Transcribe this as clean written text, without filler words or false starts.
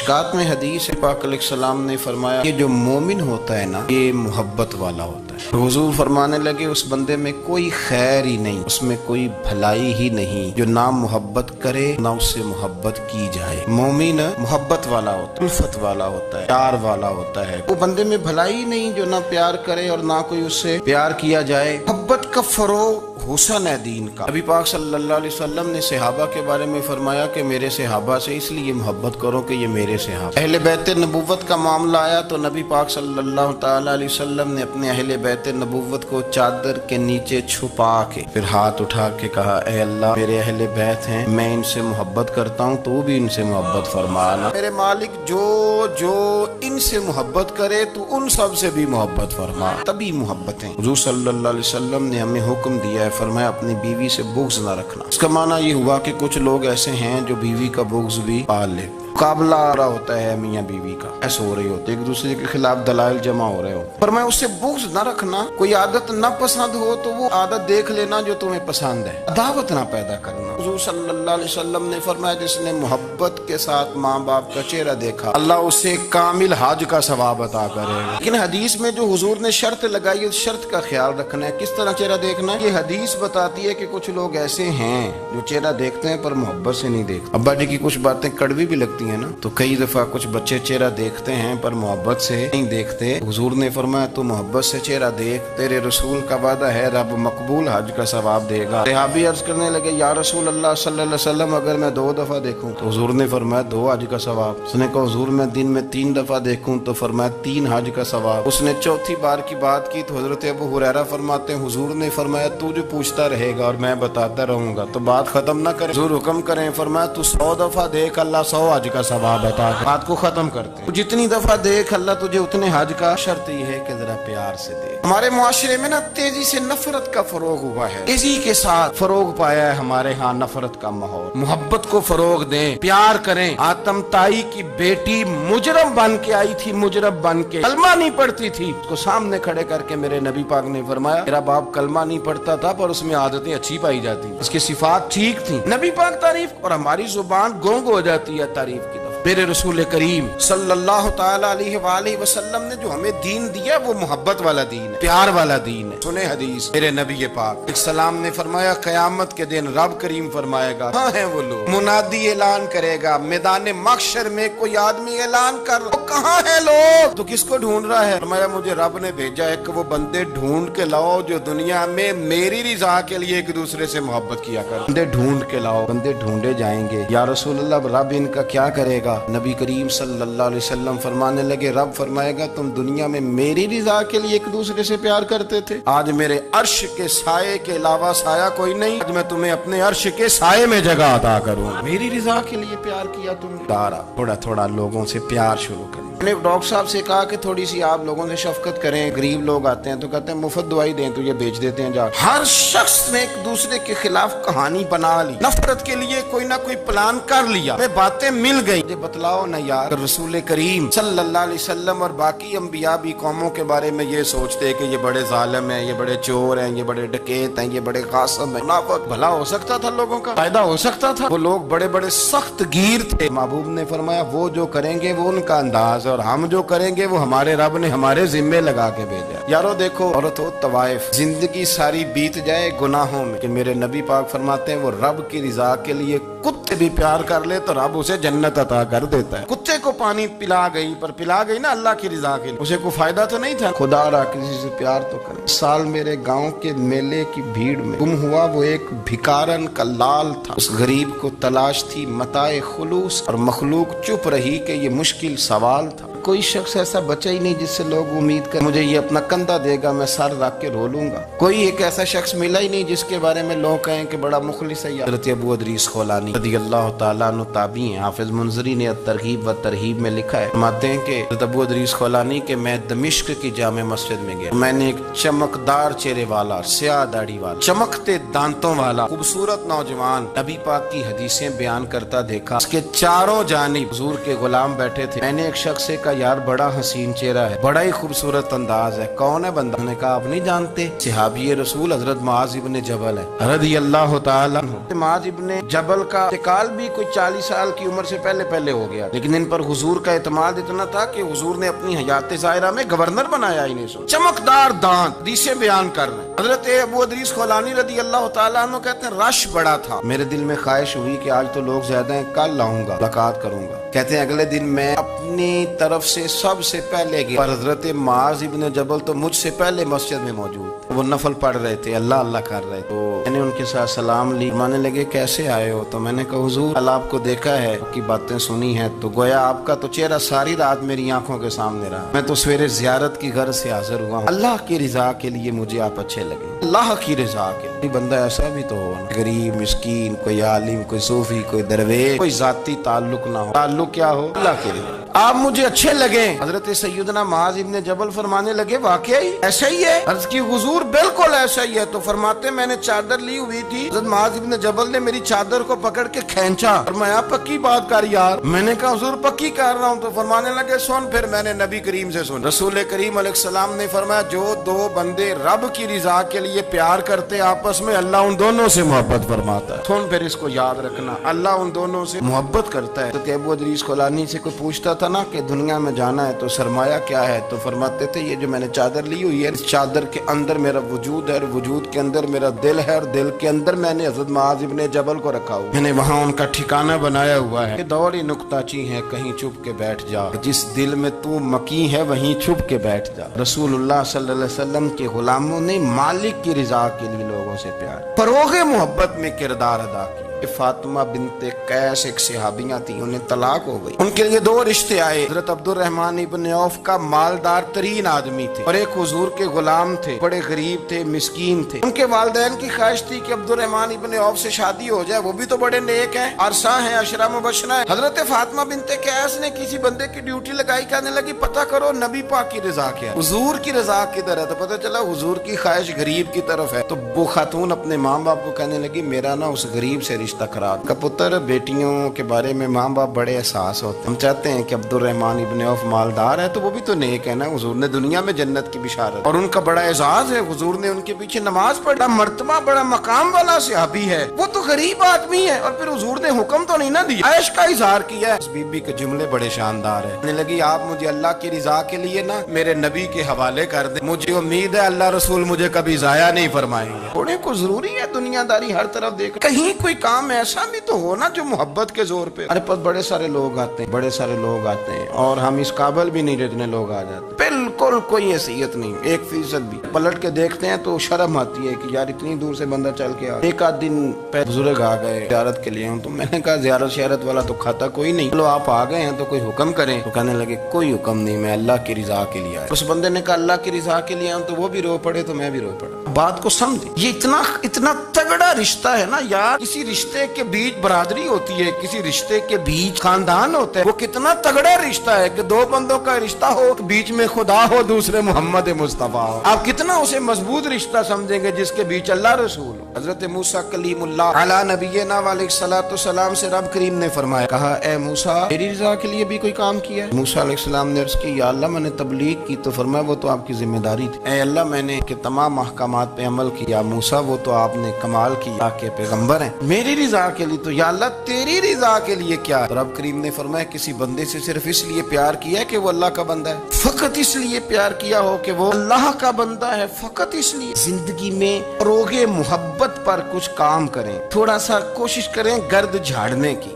मिशकात में हदीस है, पाक अलैहिस्सलाम ने फरमाया ये जो मोमिन होता है ना ये मोहब्बत वाला होता है। हुजूर फरमाने लगे उस बंदे में कोई खैर ही नहीं, उसमें कोई भलाई ही नहीं जो ना मोहब्बत करे ना उससे मोहब्बत की जाए। मोमिन मोहब्बत वाला होता है, उल्फत वाला होता है, प्यार वाला होता है। वो बंदे में भलाई नहीं जो ना प्यार करे और ना कोई उससे प्यार किया जाए। मोहब्बत का फरोग हुस्न है दीन का। नबी पाक सल्लल्लाहु अलैहि वसल्लम ने सहाबा के बारे में फरमाया कि मेरे सहाबा से इसलिए मोहब्बत करो कि ये मेरे सहाबा। अहले बैत नबुव्वत का मामला आया तो नबी पाक सल्लल्लाहु ताला अलैहि वसल्लम ने अपने अहले बैत नबुव्वत को चादर के नीचे छुपा के फिर हाथ उठा के कहा, ऐ अल्लाह मेरे अहले बैत हैं, मैं इनसे मोहब्बत करता हूँ, तो भी इनसे मोहब्बत फरमाना। मेरे मालिक जो जो इनसे मोहब्बत करे तो उन सब से भी मोहब्बत फरमा, तभी मोहब्बतें। हुजूर सल्लल्लाहु अलैहि वसल्लम ने हमें हुक्म दिया है, फरमाया अपनी बीवी से बुग़्ज़ न रखना। इसका माना ये हुआ कि कुछ लोग ऐसे हैं जो बीवी का बुग़्ज़ भी पाल लेते। मुकाबला हो रहा होता है मियाँ बीवी का, ऐसे हो रही होती है, एक दूसरे के खिलाफ दलाइल जमा हो रहे हो, पर मैं उससे बुग़्ज़ न रखना। कोई आदत न पसंद हो तो वो आदत देख लेना जो तुम्हें पसंद है, अदावत ना पैदा करना। हुज़ूर सल्लल्लाहु अलैहि वसल्लम ने फरमाया जिसने मोहब्बत के साथ माँ बाप का चेहरा देखा अल्लाह उसे कामिल हज का सवाब अता करेगा। लेकिन हदीस में जो हुजूर ने शर्त लगाई उस शर्त का ख्याल रखना है। किस तरह चेहरा देखना है? ये हदीस बताती है कि कुछ लोग ऐसे हैं जो चेहरा देखते हैं पर मोहब्बत से नहीं देखते। अब्बा जी की कुछ बातें कड़वी भी लगती है ना, तो कई दफा कुछ बच्चे चेहरा देखते हैं पर मोहब्बत से नहीं देखते। हुजूर ने फरमाया तू मोहब्बत से चेहरा देख, तेरे रसूल का वादा है रब मकबूल हज का सवाब देगा। सहाबी अर्ज करने लगे या रसूल अल्लाह सल्लल्लाहु अलैहि वसल्लम अगर मैं 2 दफा देखूं तो हुजूर ने फरमाया 2 हज का सवाब। उसने कहा हुजूर मैं दिन में 3 दफा देखूं तो फरमाया 3 हज का सवाब। उसने चौथी बार की बात की तो हजरत अबू हुरैरा फरमाते हैं हुजूर ने फरमाया तू जो पूछता रहेगा और मैं बताता रहूंगा तो बात खत्म ना करे। हुजूर हुक्म करें, फरमाया तू 100 दफा देख अल्लाह 100 हज का सवाब बता के बात को खत्म करते हैं। जितनी दफा देख अल्लाह तुझे उतने हज का। शर्त यह है कि जरा प्यार से दे। हमारे मुआशरे में ना तेजी से नफरत का फरोग हुआ है, तेजी के साथ फरोग पाया है हमारे यहाँ नफरत का माहौल। मोहब्बत को फरोग दें, प्यार करें। आतम ताई की बेटी मुजरम बन के आई थी, मुजरम बन के कलमा नहीं पढ़ती थी, उसको सामने खड़े करके मेरे नबी पाक ने फरमाया मेरा बाप कलमा नहीं पढ़ता था पर उसमें आदतें अच्छी पाई जाती, उसकी सिफात ठीक थी। नबी पाक तारीफ और हमारी जुबान गोंग हो जाती है तारीफ की। मेरे रसूल करीम सल्लल्लाहु ताला अलैहि वसल्लम ने जो हमें दीन दिया वो मोहब्बत वाला दीन है, प्यार वाला दीन है। सुने हदीस मेरे नबी पाक सलाम ने फरमाया कयामत के दिन रब करीम फरमाएगा हाँ है वो लोग। मुनादी ऐलान करेगा मैदान महशर में कोई आदमी ऐलान कर वो कहाँ है लोग, तो किसको ढूंढ रहा है? फरमाया मुझे रब ने भेजा है कि वो बंदे ढूंढ के लाओ जो दुनिया में मेरी रिजा के लिए एक दूसरे से मोहब्बत किया कर। बंदे ढूंढ के लाओ, बंदे ढूंढे जाएंगे। या रसूल अल्लाह रब इनका क्या करेगा? नबी करीम सल्लल्लाहु अलैहि वसल्लम फरमाने लगे रब फरमाएगा तुम दुनिया में मेरी रिजा के लिए एक दूसरे से प्यार करते थे, आज मेरे अर्श के साये के अलावा साया कोई नहीं, आज मैं तुम्हें अपने अर्श के साये में जगह अता करूंगा। मेरी रिजा के लिए प्यार किया तुमने। थोड़ा थोड़ा लोगों से प्यार शुरू करें। मैंने डॉक्टर साहब से कहा कि थोड़ी सी आप लोगों से शफकत करें। गरीब लोग आते हैं तो कहते हैं मुफ्त दवाई दें तो ये बेच देते हैं जा। हर शख्स ने एक दूसरे के खिलाफ कहानी बना ली, नफरत के लिए कोई ना कोई प्लान कर लिया, मैं बातें मिल गई। मुझे बतलाओ ना यार रसूल करीम सल्लल्लाहु अलैहि वसल्लम और बाकी अंबिया भी कौमों के बारे में ये सोचते हैं कि ये बड़े जालिम हैं, ये बड़े चोर हैं, ये बड़े डकैत हैं, ये बड़े कासिम हैं। मुनाफिक भला हो सकता था, लोगों का फायदा हो सकता था। वो लोग बड़े बड़े सख्त गिर थे। महबूब ने फरमाया वो जो करेंगे वो उनका अंदाज और हम जो करेंगे वो हमारे रब ने हमारे जिम्मे लगा के भेजा। यारो देखो औरत हो तवाइफ, जिंदगी सारी बीत जाए गुनाहों में कि मेरे नबी पाक फरमाते हैं वो रब की रिजा के लिए कुत्ते भी प्यार कर ले तो रब उसे जन्नत अता कर देता है। कुत्ते को पानी पिला गई पर पिला गई ना अल्लाह की रिजा के लिए, उसे कोई फायदा तो नहीं था। खुदा रहा किसी से प्यार तो करे। साल मेरे गांव के मेले की भीड़ में गुम हुआ वो एक भिकारन का लाल था। उस गरीब को तलाश थी मताए खुलूस और मखलूक चुप रही कि ये मुश्किल सवाल था। कोई शख्स ऐसा बचा ही नहीं जिससे लोग उम्मीद कर मुझे ये अपना कंधा देगा मैं सर रख के रो लूंगा। कोई एक ऐसा शख्स मिला ही नहीं जिसके बारे में लोग कहें कि बड़ा मुखलिस है। हज़रत अबू अदरीस खौलानी रज़ियल्लाहु ताला अन्हु ताबी हैं। हाफिज मुंज़री ने तरगीब व तरहीब में लिखा है, फरमाते हैं कि हज़रत अबू अदरीस खौलानी के मैं दमिश्क की जामे मस्जिद में गया, मैंने एक चमकदार चेहरे वाला, स्याह दाढ़ी वाला, चमकते दांतों वाला खूबसूरत नौजवान नबी पाक की हदीसें बयान करता देखा। उसके चारों जानिब हुजूर के गुलाम बैठे थे। मैंने एक शख्स से कहा यार बड़ा हसीन चेहरा है, बड़ा ही खूबसूरत अंदाज है, कौन है बंदा? मैंने कहा आप नहीं जानते, सहाबी रसूल हजरत मुआज इब्ने जबल है रज़ी अल्लाह तआला अन्हु। मुआज इब्ने जबल का इंतकाल भी कोई 40 साल की उम्र से पहले हो गया, लेकिन इन पर हुजूर का एतमाद इतना था कि हुजूर ने अपनी हयात ज़ाहिरा में गवर्नर बनाया इन्हें। चमकदार दांत, हदीसें बयान कर रहे हैं। हजरत अबू इदरीस खौलानी रज़ी अल्लाह तआला अन्हु कहते हैं रश बड़ा था, मेरे दिल में ख्वाहिश हुई कि आज तो लोग ज्यादा हैं, कल लाऊंगा, मुलाकात करूंगा। कहते हैं अगले दिन मैं अपनी तरफ से सबसे पहले गया, पर हजरत मुआज इब्ने जबल तो मुझसे पहले मस्जिद में मौजूद, वो नफल पढ़ रहे थे, अल्लाह अल्लाह कर रहे। तो मैंने उनके साथ सलाम ली, मानने लगे कैसे आए हो? तो मैंने कहा हुजूर अल्लाह आपको देखा है, आपकी बातें सुनी है, तो गोया आपका तो चेहरा सारी रात मेरी आंखों के सामने रहा, मैं तो सवेरे जियारत की गर्ज से हाजिर हुआ हूँ, अल्लाह की रजा के लिए मुझे आप अच्छे लगे, अल्लाह की रजा के लिए। बंदा ऐसा भी तो हो, गरीब मिस्कीन, कोई आलिम, कोई सूफी, कोई दरवेश, कोई जाती ताल्लुक ना हो, ताल्लुक क्या हो? अल्लाह के लिए। आप मुझे अच्छे लगे। हजरत सैयदना मुआज इब्ने जबल फरमाने लगे वाकई ऐसा ही है? अर्ज की हुजूर बिल्कुल ऐसा ही है। तो फरमाते मैंने चादर ली हुई थी, हजरत मुआज इब्ने जबल ने मेरी चादर को पकड़ के खींचा, फरमाया पक्की बात कर यार। मैंने कहा हुजूर पक्की कर रहा हूँ। तो फरमाने लगे सुन। फिर मैंने नबी करीम से सुन, रसूल करीम अलैहिस्सलाम ने फरमाया जो दो बंदे रब की रिजा के लिए प्यार करते आपस में, अल्लाह उन दोनों से मोहब्बत फरमाता है। सुन फिर इसको याद रखना, अल्लाह उन दोनों से मोहब्बत करता है। तो अबू इदरीस खौलानी से कोई पूछता था ना कि दुनिया में जाना है तो सरमाया क्या है, तो फरमाते थे ये जो मैंने चादर ली हुई है, इस चादर के अंदर मेरा वजूद है, और वजूद के अंदर मेरा दिल है, और दिल के अंदर मैंने हजरत मुआज इब्ने जबल को रखा हुआ, मैंने वहाँ उनका ठिकाना बनाया हुआ है। दौड़ी नुक्ताची है, कहीं छुप के बैठ जा, जिस दिल में तू मकी है वहीं छुप के बैठ जा। रसूलुल्लाह सल्लल्लाहु अलैहि वसल्लम के गुलामों ने मालिक की रिजा के लिए लोगों से प्यार, फरोग़ मोहब्बत में किरदार अदा किया। फातिमा बिनते कैस एक सहाबियां थी, उन्हें तलाक हो गई, उनके लिए दो रिश्ते आए। हजरत अब्दुर्रहमान इब्ने औफ का मालदार तरीन आदमी थे, और एक हुजूर के गुलाम थे, बड़े गरीब थे, मिस्कीन थे। उनके वालिदैन की ख्वाहिश थी कि अब्दुर्रहमान इब्ने औफ से शादी हो जाए, वो भी तो बड़े नेक हैं, अरसा हैं, अशरा मुबशरा है। हजरत फातिमा बिनते कैस ने किसी बंदे की ड्यूटी लगाई, कहने लगी पता करो नबी पाक की रजा क्या है, हुजूर की रजा किधर है। तो पता चला हुजूर की ख्वाहिश गरीब की तरफ है। तो वो खातून अपने माँ बाप को कहने लगी मेरा ना उस गरीब से रिश्ता करा। का पुत्र बेटियों के बारे में माँ बाप बड़े एहसास होते, हम चाहते हैं कि अब्दुर्रहमान इब्ने औफ मालदार है तो वो भी तो नेक है ना, हुजूर ने दुनिया में जन्नत की बिशारत, और उनका बड़ा एजाज है, हुजूर ने उनके पीछे नमाज पढ़ा, मर्तबा बड़ा मकाम वाला सहाबी है, वो तो गरीब आदमी है, और फिर हुजूर ने हुक्म तो नहीं ना दिया, ऐश का इजहार किया है। बीबी के जुमले बड़े शानदार है, कहने लगी आप मुझे अल्लाह की रिजा के लिए ना मेरे नबी के हवाले कर दे, मुझे उम्मीद है अल्लाह रसूल मुझे कभी जाया नहीं फरमाएंगे। थोड़े को जरूरी है दुनियादारी हर तरफ देख, कहीं कोई काम ऐसा भी तो हो ना जो मोहब्बत के जोर पे। अरे पर बड़े सारे लोग आते हैं, बड़े सारे लोग आते हैं, और हम इस काबिल भी नहीं जितने लोग आ जाते, बिल्कुल कोई हैसियत नहीं 1% भी। पलट के देखते हैं तो शर्म आती है कि यार इतनी दूर से बंदा चल के आ, एक आध दिन पहले बुजुर्ग आ गए ज़ियारत के लिए, तो मैंने कहा ज़ियारत शहरत वाला तो खाता कोई नहीं, चलो आप आ गए हैं तो कोई हुक्म करें। तो कहने लगे कोई हुक्म नहीं, मैं अल्लाह की रिजा के लिए आया। उस बंदे ने कहा अल्लाह की रिजा के लिए आया, तो वो भी रो पड़े तो मैं भी रो पड़ा। बात को समझे, ये इतना तगड़ा रिश्ता है ना यार। किसी रिश्ते के बीच बरादरी होती है, किसी रिश्ते के बीच खानदान होता है, वो कितना तगड़ा रिश्ता है कि दो बंदों का रिश्ता हो, बीच में खुदा हो, दूसरे मोहम्मद मुस्तफा हो। आप कितना उसे मजबूत रिश्ता समझेंगे जिसके बीच अल्लाह रसूल हो। हजरत मूसा कलीमुल्लाह अला नबीना अलैहिस्सलातु सलाम से रब करीम ने फरमाया, कहा ए मूसा मेरी रिजा के लिए भी कोई काम किया है? मूसा अलैहिस्सलाम ने अर्ज की या अल्लाह मैंने तबलीग की। तो फरमाया वो तो आपकी जिम्मेदारी थी। ए अल्लाह मैंने के तमाम अहकामात पे अमल किया। मूसा वो तो आपने कमाल किया कि पैगंबर हैं। मेरी रिजा के लिए तो या अल्लाह तेरी रिजा के लिए क्या? तो रब करीम ने फरमाया किसी बंदे से सिर्फ इसलिए प्यार किया है कि वो अल्लाह का बंदा है, फकत इसलिए प्यार किया हो कि वो अल्लाह का बंदा है, फकत इसलिए। जिंदगी में रोगे मोहब्बत पर कुछ काम करें, थोड़ा सा कोशिश करें गर्द झाड़ने की।